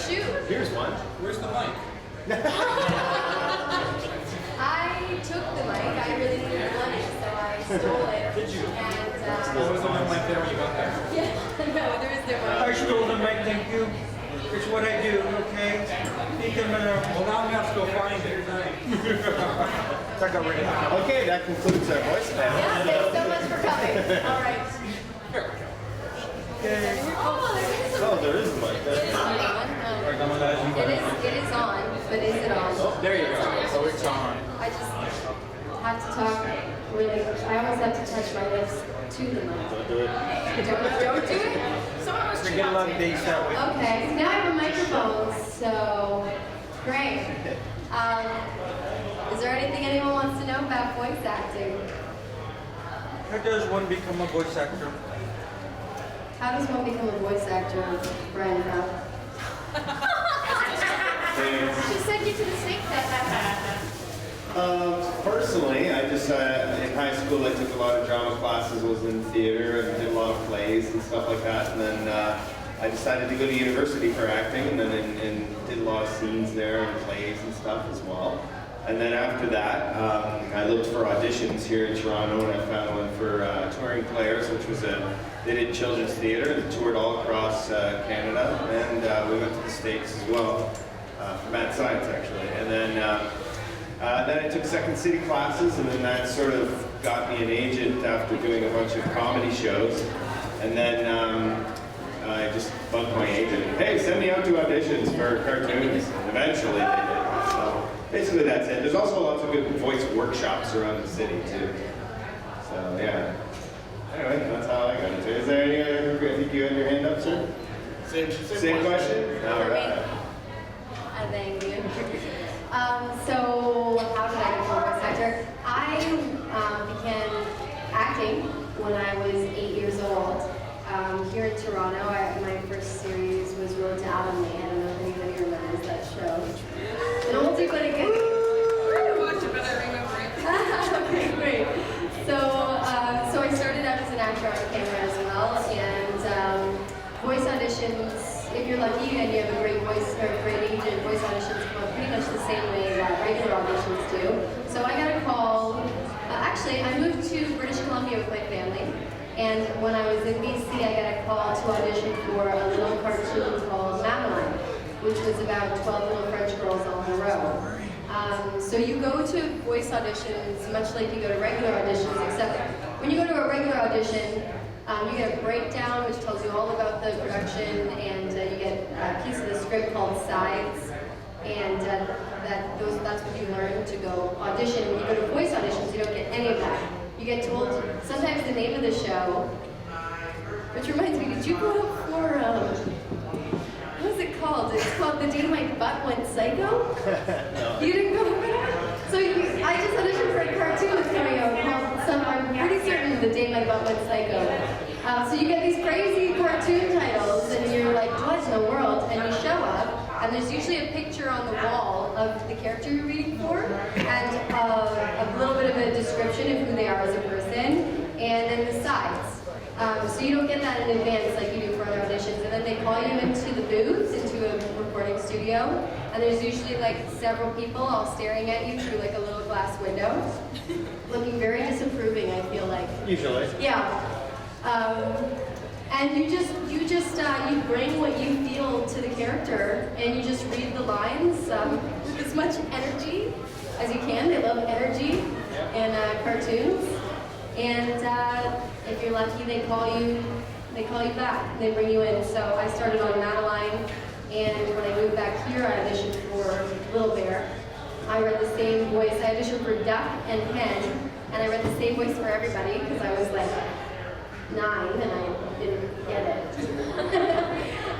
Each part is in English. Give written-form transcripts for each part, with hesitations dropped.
Shoot. Here's one. Where's the mic? I took the mic. I really needed money, so I stole it. Did you? And There was no mic there when you got there. yeah, no, there is no mic. I stole the mic, thank you. It's what I do, okay? Well, now we have to go find it. I got rid of it. Okay, that concludes our voice panel. Yeah, thanks so much for coming. All right. Okay. Oh, there is a Oh, there is a mic. It is on. It is on, but is it on? Oh, there you go. So it's on. I just have to talk really. I almost have to touch my lips to the mic. Don't do it. Don't do it. Someone was We get a lot of days that way. Okay, now I have a microphone, so great. Is there anything anyone wants to know about voice acting? How does one become a voice actor? How does one become a voice actor, Brenda? She sent you to the snake fest. Personally, I just, in high school, I took a lot of drama classes, was in theater, and did a lot of plays and stuff like that. And then I decided to go to university for acting, and then and did a lot of scenes there and plays and stuff as well. And then after that, I looked for auditions here in Toronto, and I found one for Touring Players, which was they did children's theater, and toured all across Canada, and we went to the States as well, for Mad Science actually. And then I took Second City classes, and then that sort of got me an agent after doing a bunch of comedy shows. And then I just bugged my agent, hey, send me out to auditions for cartoons. And eventually they did. So basically that's it. There's also lots of good voice workshops around the city too. So yeah. Anyway, that's how I got into it. Is there any other, I think you had your hand up, sir? Same question? All right. Thank you. So how did I become a voice actor? I began acting when I was 8 years old. Here in Toronto, my first series was Road to Avonlea. I don't know if anybody remembers that show. An oldie but a goodie. Watch it, but I remember it. Okay, great. So I started out as an actor on camera as well, and voice auditions. If you're lucky and you have a great voice or a great agent, voice auditions come up pretty much the same way that regular auditions do. So I got a call. Actually, I moved to British Columbia with my family, and when I was in BC, I got a call to audition for a little cartoon called Madeline, which was about 12 little French girls all in a row. So you go to voice auditions much like you go to regular auditions, except when you go to a regular audition, you get a breakdown which tells you all about the production, and you get a piece of the script called sides, and that's what you learn to go audition. When you go to voice auditions, you don't get any of that. You get told sometimes the name of the show, which reminds me, did you go for, what is it called? It's called The Day My Butt Went Psycho? No. You didn't go for that? So I just auditioned for a cartoon that's coming out called I'm pretty certain The Day My Butt Went Psycho. So you get these crazy cartoon titles, and you're like, what in the world? And you show up, and there's usually a picture on the wall of the character you're reading for, and a little bit of a description of who they are as a person, and then the sides. So you don't get that in advance like you do for other auditions. And then they call you into the booth, into a recording studio, and there's usually like several people all staring at you through like a little glass window, looking very disapproving, I feel like. Usually. Yeah. And you bring what you feel to the character, and you just read the lines with as much energy as you can. They love energy in cartoons. And if you're lucky, they call you back. They bring you in. So I started on Madeline, and when I moved back here, I auditioned for Little Bear. I read the same voice. I auditioned for Duck and Hen, and I read the same voice for everybody because I was like 9 and I didn't get it.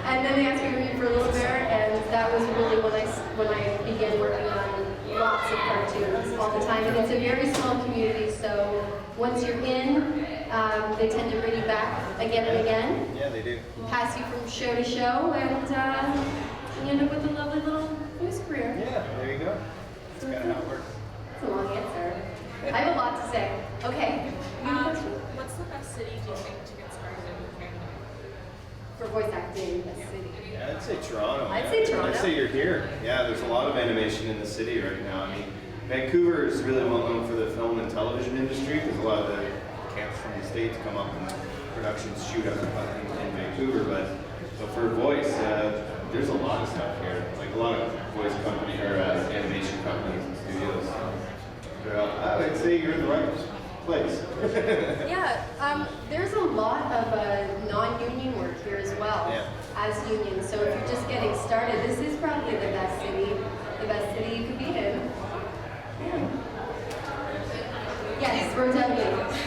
And then they asked me to read for Little Bear, and that was really when I began working on lots of cartoons all the time. And it's a very small community, so once you're in, they tend to bring you back again and again. Yeah, they do. Pass you from show to show, and you end up with a lovely little voice career. Yeah, there you go. That's kind of how it works. That's a long answer. I have a lot to say. Okay. What's the best city do you think to get started in Canada? For voice acting, the city. Yeah, I'd say Toronto I'd say Toronto. I'd say you're here. Yeah, there's a lot of animation in the city right now. I mean, Vancouver is really well known for the film and television industry because a lot of the camps from the States come up and productions shoot up in Vancouver. But for voice, there's a lot of stuff here. Like a lot of voice company or animation companies and studios. I would say you're in the right place. Yeah, there's a lot of non-union work here as well as union. So if you're just getting started, this is probably the best city you could be in. Yeah. Yes, we're definitely.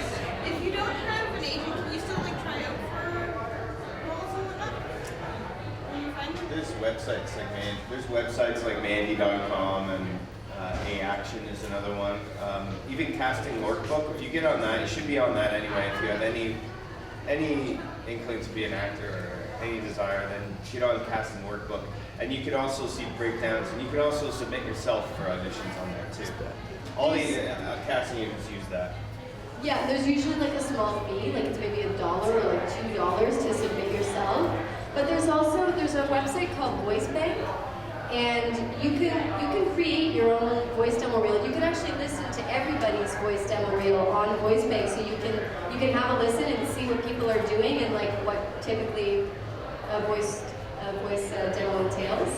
If you don't have an agent, can you still like try out for roles and whatnot? When you find them? There's websites like Mandy.com and A-Action is another one. Even Casting Workbook, if you get on that, you should be on that anyway. If you have any inkling to be an actor or any desire, then get on Casting Workbook. And you can also see breakdowns, and you can also submit yourself for auditions on there too. All the casting agents use that. Yeah, there's usually like a small fee, like it's maybe $1 or like $2 to submit yourself. But there's a website called Voice Bank, and you can create your own voice demo reel. You can actually listen to everybody's voice demo reel on Voice Bank, so you can have a listen and see what people are doing and like what typically a voice demo entails.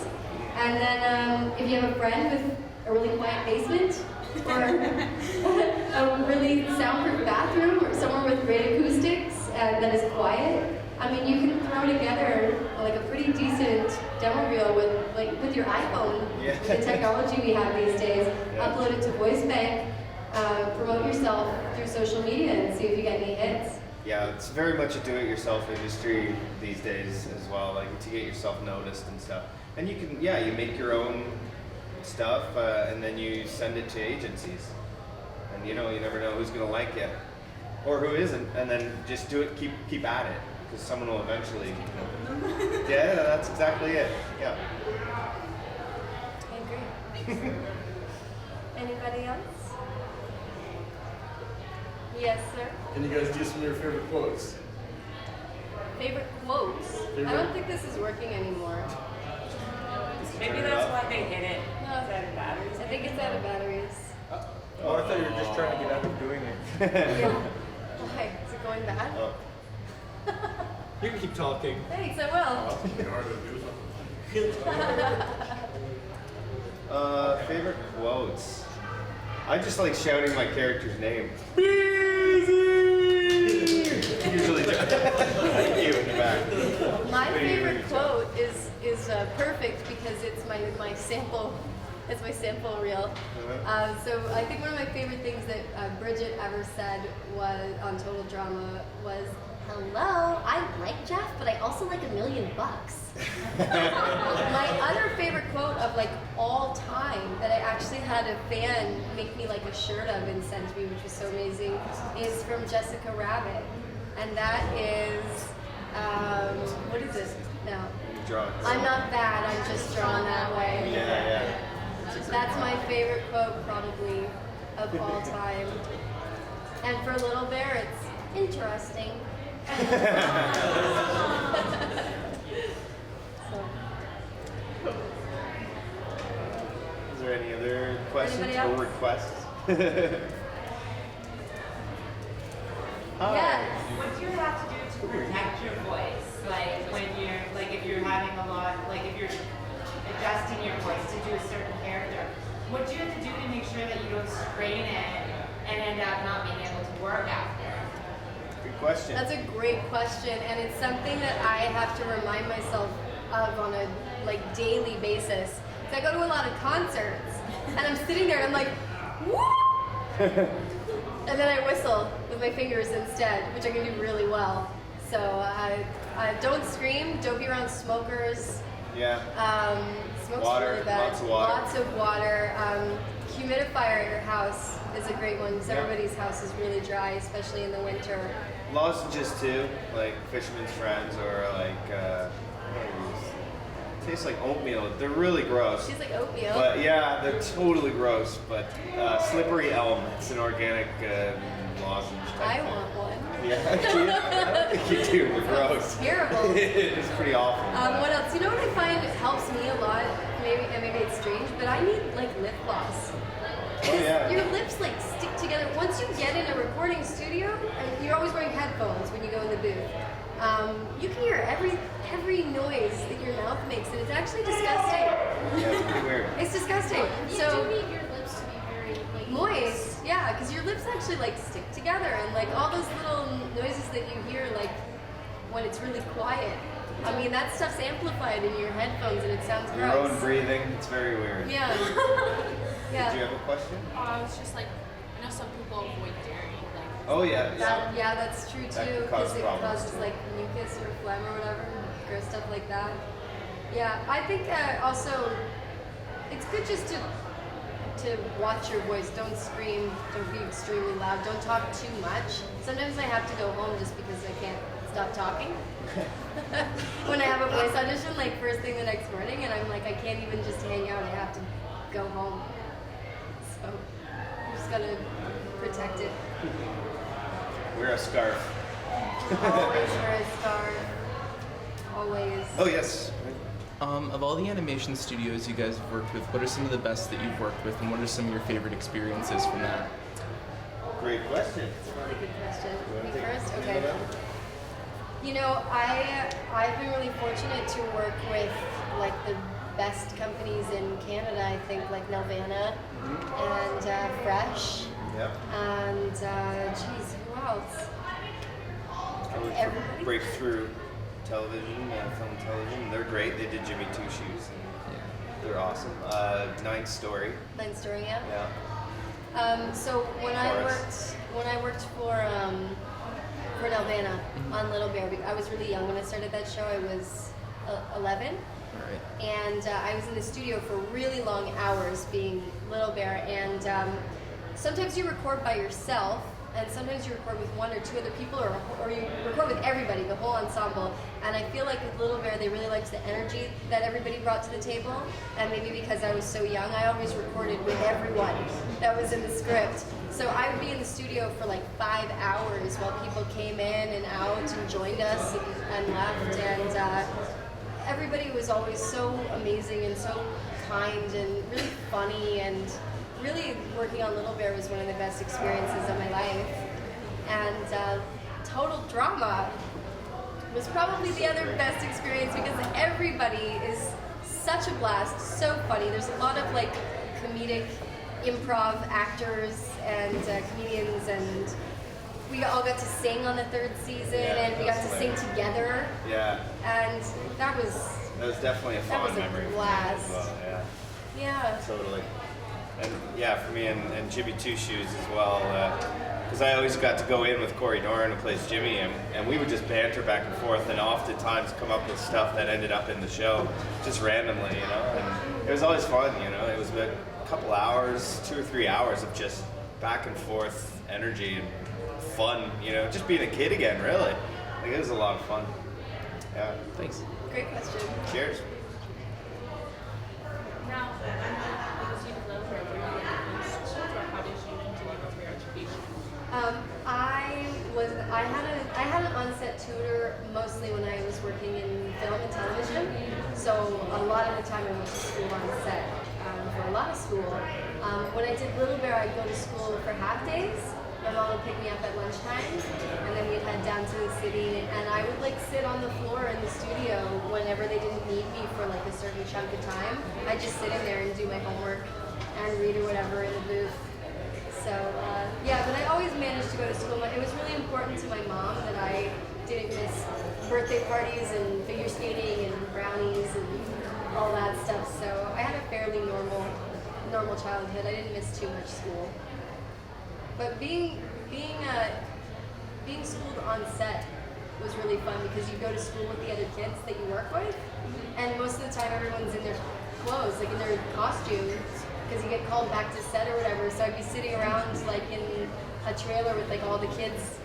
And then if you have a friend with a really quiet basement or a really soundproof bathroom or somewhere with great acoustics and that is quiet, I mean, you can throw together like a pretty decent demo reel with your iPhone, with the technology we have these days. Upload it to Voice Bank, promote yourself through social media, and see if you get any hits. Yeah, it's very much a do-it-yourself industry these days as well, like to get yourself noticed and stuff. And you can, you make your own stuff, and then you send it to agencies. And you never know who's gonna like it or who isn't, and then just do it, keep at it, because someone will eventually. Yeah, that's exactly it. Yeah. I agree. Anybody else? Yes, sir. Can you guys do some of your favorite quotes? Favorite quotes? I don't think this is working anymore. Maybe that's why they hit it. No, It's out of batteries. I think it's out of batteries. Oh, I thought you were just trying to get out of doing it. Yeah. Why? Is it going bad? Oh. You can keep talking. Thanks, I will. It's gonna be hard to do something. Favorite quotes? I just like shouting my character's name. Usually thank you in the back. My favorite quote is perfect because it's my sample. It's my sample reel. So I think one of my favorite things that Bridget ever said was on Total Drama was, "Hello, I like Jeff, but I also like $1 million." My other favorite quote of like all time that I actually had a fan make me like a shirt of and send me, which was so amazing, is from Jessica Rabbit, and that is what is it? No, I'm not bad. I'm just drawn that way. Yeah. That's my favorite quote probably of all time. And for Little Bear, it's interesting. Is there any other questions Anybody or else? requests? Yes. What do you have to do to protect your voice? Like when you're, like if you're having a lot, like if you're adjusting your voice to do a certain character, what do you have to do to make sure that you don't strain it and end up not being able to work after? Good question. That's a great question, and it's something that I have to remind myself of on a daily basis. So I go to a lot of concerts, and I'm sitting there and I'm like, woo! And then I whistle with my fingers instead, which I can do really well. So don't scream, don't be around smokers. Yeah. Smoke's Water, really bad. lots of water. Lots of water. Humidifier at your house is a great one because everybody's house is really dry, especially in the winter. Lozenges too, like Fisherman's Friends or like what are these? Tastes like oatmeal. They're really gross. She's like oatmeal. But yeah, they're totally gross. But Slippery Elm, it's an organic lozenge type I thing. want one. Yeah, I don't think you do. We're gross. Terrible. It's pretty awful. What else? You know what I find helps me a lot? Maybe it's strange, but I need like lip gloss. Oh, yeah. Your lips like stick together. Once you get in a recording studio, and you're always wearing headphones when you go in the booth. You can hear every noise that your mouth makes, and it's actually disgusting. Yeah, it's pretty weird. It's disgusting. You So do need your lips to be very like moist, yeah, because your lips actually like stick together, and like all those little noises that you hear like when it's really quiet. I mean, that stuff's amplified in your headphones, and it sounds Your own gross. breathing, it's very weird. Yeah. Did you Yeah. have a question? It's just like I know some people avoid dairy. Like Oh, yeah. Yeah, that's true That too, can cause because it problems, causes too. like mucus or phlegm or whatever, gross stuff like that. Yeah, I think also it's good just to watch your voice. Don't scream. Don't be extremely loud. Don't talk too much. Sometimes I have to go home just because I can't stop talking. When I have a voice audition, like first thing the next morning, and I'm like, I can't even just hang out. I have to go home. So you just gotta protect it. Wear a scarf. Always wear a scarf. Always. Oh, yes. Of all the animation studios you guys have worked with, what are some of the best that you've worked with, and what are some of your favorite experiences from that? Great question. That's a really good question. You wanna Me take first? any Okay. of that? You know, I've been really fortunate to work with like the best companies in Canada. I think like Nelvana and Fresh Yep. and geez, who else? I worked Everybody? for Breakthrough Television, film and television. They're great. They did Jimmy Two Shoes. They're awesome. Ninth Story. Ninth Story, yeah. Yeah. So when I Chorus. worked for Nelvana on Little Bear, I was really young when I started that show. I was 11. Right. And I was in the studio for really long hours being Little Bear, and sometimes you record by yourself, and sometimes you record with one or two other people, or you record with everybody, the whole ensemble. And I feel like with Little Bear, they really liked the energy that everybody brought to the table, and maybe because I was so young, I always recorded with everyone that was in the script. So I would be in the studio for like 5 hours while people came in and out and joined us and left, and everybody was always so amazing and so kind and really funny, and really working on Little Bear was one of the best experiences of my life. And Total Drama was probably the other best experience because everybody is such a blast, so funny. There's a lot of like comedic improv actors and comedians, and we all got to sing on the third season, Yeah, and we got to that's sing hilarious. together, Yeah. and that was Definitely a That fond was a memory for me blast. as well. Yeah. yeah. Totally. And yeah, for me and Jimmy Two Shoes as well, because I always got to go in with Corey Doran, who plays Jimmy, and we would just banter back and forth, and oftentimes come up with stuff that ended up in the show, just randomly, you know. And it was always fun, you know. It was about a couple hours, 2 or 3 hours of just back and forth energy and fun, you know, just being a kid again, really. Like, it was a lot of fun. Yeah. Thanks. Great question. Cheers. now, because you love her, were you in schools, or how did you continue with your education? I had an on-set tutor mostly when I was working in film and television. So a lot of the time I went to school on set for a lot of school. When I did Little Bear, I'd go to school for half days. My mom would pick me up at lunchtime, and then we'd head down to the city, and I would like sit on the floor in the studio whenever they didn't need me for like a certain chunk of time. I'd just sit in there and do my homework and read or whatever in the booth. So yeah, but I always managed to go to school. It was really important to my mom that I didn't miss birthday parties and figure skating and brownies and all that stuff. So I had a fairly normal childhood. I didn't miss too much school. But being schooled on set was really fun because you go to school with the other kids that you work with, and most of the time everyone's in their clothes, like in their costumes, because you get called back to set or whatever. So I'd be sitting around like in a trailer with like all the kids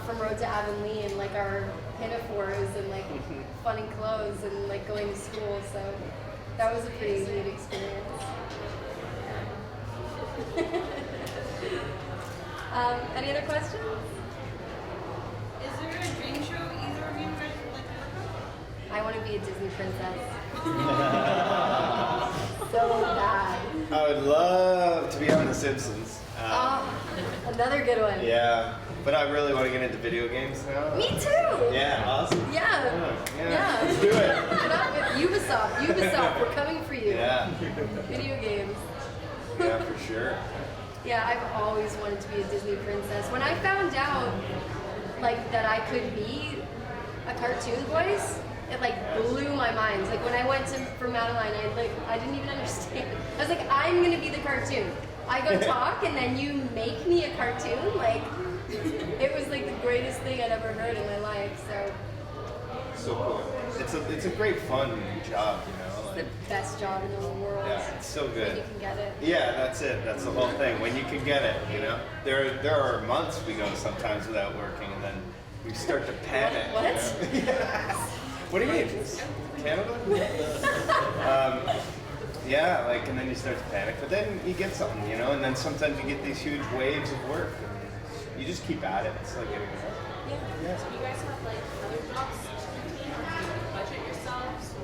from Road to Avonlea and like our pinafores and like funny clothes and like going to school. So that was a pretty neat experience. Any other questions? be a Disney princess. So bad. I would love to be on The Simpsons. Another good one. Yeah, but I really want to get into video games now. Me too. Yeah, awesome. Yeah. Yeah. Let's do it. Get up with Ubisoft. Ubisoft, we're coming for you. Yeah. Video games. Yeah, for sure. Yeah, I've always wanted to be a Disney princess. When I found out, like, that I could be a cartoon voice, it like blew my mind. Like when I went for Madeline, I didn't even understand. I was like, I'm gonna be the cartoon. I go talk and then you make me a cartoon. Like, it was like the greatest thing I'd ever heard in my life. So cool. It's a great fun job, you know. It's the best job in the world. Yeah, it's so good. When you can get it. Yeah, that's it. That's the whole thing. When you can get it, you know. There are months we go sometimes without working, and then we start to panic. What? You know? What do you mean? Canada? Yeah, like, and then you start to panic, but then you get something, you know, and then sometimes you get these huge waves of work, and you just keep at it. It's like getting Yeah. Do you guys have like other jobs to budget yourselves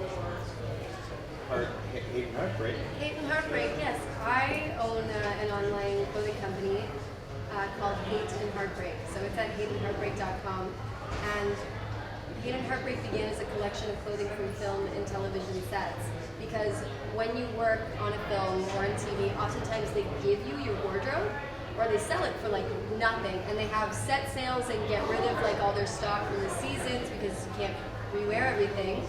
or? hate and heartbreak. Hate and Heartbreak, yes. I own an online clothing company called Hate and Heartbreak. So it's at hateandheartbreak.com. And Hate and Heartbreak began as a collection of clothing from film and television sets. Because when you work on a film or on TV, oftentimes they give you your wardrobe or they sell it for like nothing. And they have set sales and get rid of like all their stock from the seasons because you can't rewear everything.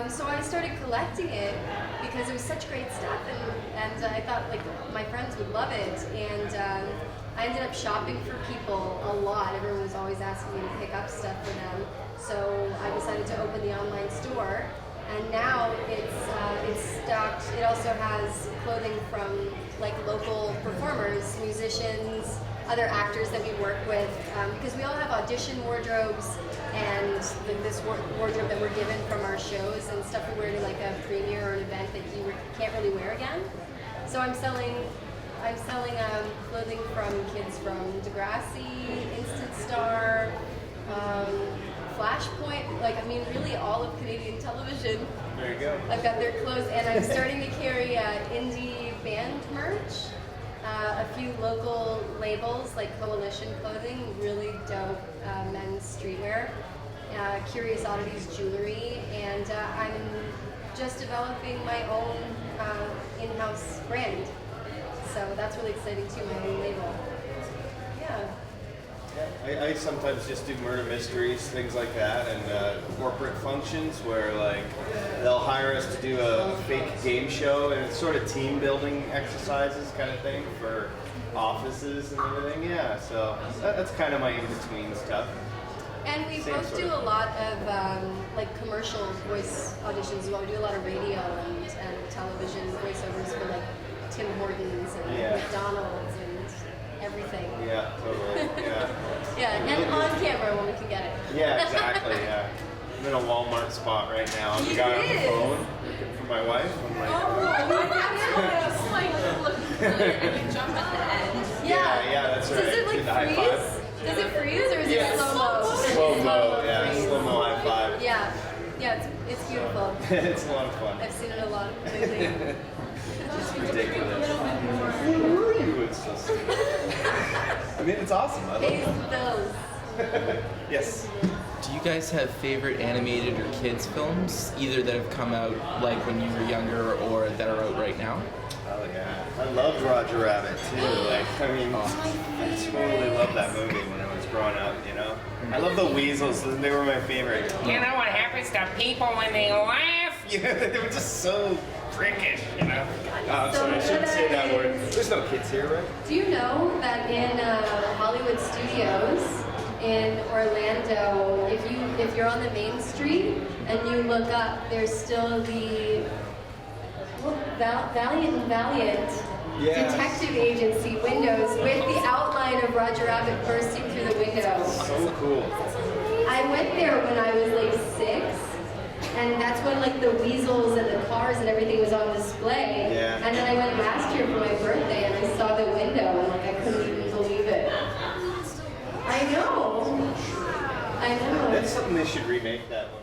So I started collecting it because it was such great stuff, and I thought like my friends would love it, and I ended up shopping for people a lot. Everyone was always asking me to pick up stuff for them, so I decided to open the online store, and now it's stocked. It also has clothing from like local performers, musicians, other actors that we work with, because we all have audition wardrobes and this wardrobe that we're given from our shows and stuff we wear to like a premiere or an event that you can't really wear again. So I'm selling clothing from kids from Degrassi, Instant Star, Flashpoint, like I mean really all of Canadian television. There you go. I've got their clothes, and I'm starting to carry indie band merch. A few local labels like Coalition Clothing, really dope men's streetwear, Curious Oddities jewelry, and I'm just developing my own in-house brand. So that's really exciting too, my own label. Yeah. I sometimes just do murder mysteries, things like that, and corporate functions where like they'll hire us to do a fake game show, and it's sort of team building exercises kind of thing for offices and everything. Yeah, so that's kind of my in-between stuff. And we Same both sort do of- a lot of like commercial voice auditions as well. We do a lot of radio and television voiceovers for like Tim Hortons and Yeah. McDonald's and everything. Yeah, totally. Yeah. Yeah, and on camera when we can get it. Yeah, exactly. Yeah. I'm in a Walmart spot right now. I'm the You guy on the did? phone looking for my wife. I'm like, Just like looking good and you jump at the end. yeah, that's right. Does it Do like the high freeze? five. Does it freeze or is Yeah. it slow-mo? Slow-mo, yeah, freeze. slow-mo high five. Yeah, yeah, it's beautiful. It's a lot of fun. I've seen it a lot lately. It's ridiculous. Ooh, it's so stupid. I mean, it's awesome. I love Pays it. the bills. Yes. Do you guys have favorite animated or kids films, either that have come out like when you were younger or that are out right now? Oh yeah. I loved Roger Rabbit too. Like, I mean, I totally loved that movie when I was growing up. You know, I love the weasels. They were my favorite. You know what happens to people when they laugh? You know, they were just so prickish. You know. I'm sorry, I shouldn't say that word. There's no kids here, right? Do you know that in Hollywood Studios in Orlando, if you're on the main street and you look up, there's still the Valiant Yes. Detective Agency windows with the outline of Roger Rabbit bursting through the window. So cool. I went there when I was like 6, and that's when like the weasels and the cars and everything was on display. Yeah. And then I went last year for my birthday and I saw the window and like I couldn't even believe it. I know. That's something they should remake that one.